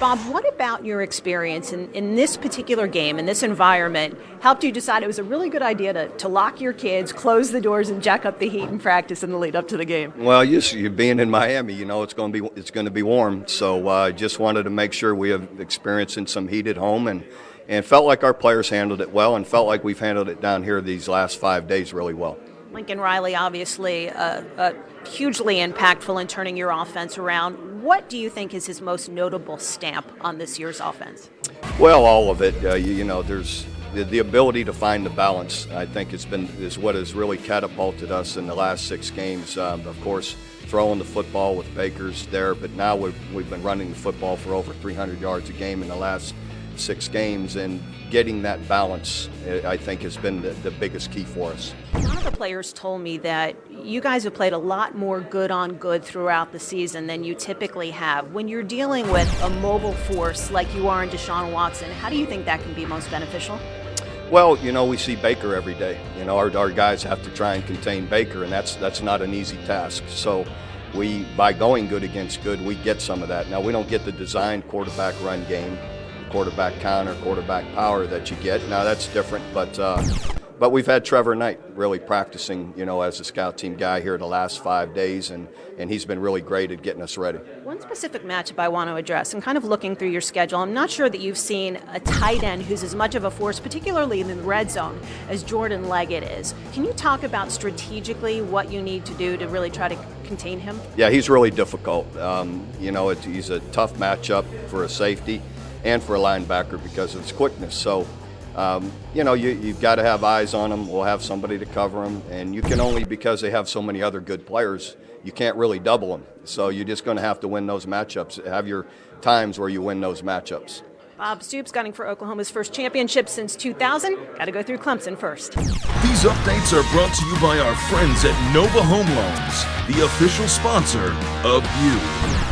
Bob, what about your experience in this particular game, in this environment, helped you decide it was a really good idea to lock your kids, close the doors, and jack up the heat in practice in the lead up to the game? Well, you're being in Miami, it's going to be warm. So I just wanted to make sure we have experience in some heat at home, and felt like our players handled it well, and felt like we've handled it down here these last 5 days really well. Lincoln Riley, obviously hugely impactful in turning your offense around. What do you think is his most notable stamp on this year's offense? Well, all of it. There's the ability to find the balance. I think is what has really catapulted us in the last 6 games. Of course, throwing the football with Baker's there, but now we've been running the football for over 300 yards a game in the last 6 games, and getting that balance, I think, has been the biggest key for us. One of the players told me that you guys have played a lot more good on good throughout the season than you typically have. When you're dealing with a mobile force like you are in Deshaun Watson, how do you think that can be most beneficial? Well, we see Baker every day. Our guys have to try and contain Baker, and that's not an easy task. So by going good against good, we get some of that. Now, we don't get the designed quarterback run game, quarterback counter, quarterback power that you get. Now that's different, but we've had Trevor Knight really practicing, as a scout team guy here the last 5 days, and he's been really great at getting us ready. One specific matchup I want to address, and kind of looking through your schedule, I'm not sure that you've seen a tight end who's as much of a force, particularly in the red zone, as Jordan Leggett is. Can you talk about strategically what you need to do to really try to contain him? Yeah, he's really difficult. He's a tough matchup for a safety and for a linebacker because of his quickness. So, you've got to have eyes on him. We'll have somebody to cover him. And you can only, because they have so many other good players, you can't really double them. So you're just going to have to win those matchups, have your times where you win those matchups. Bob Stoops gunning for Oklahoma's first championship since 2000. Got to go through Clemson first. These updates are brought to you by our friends at Nova Home Loans, the official sponsor of you.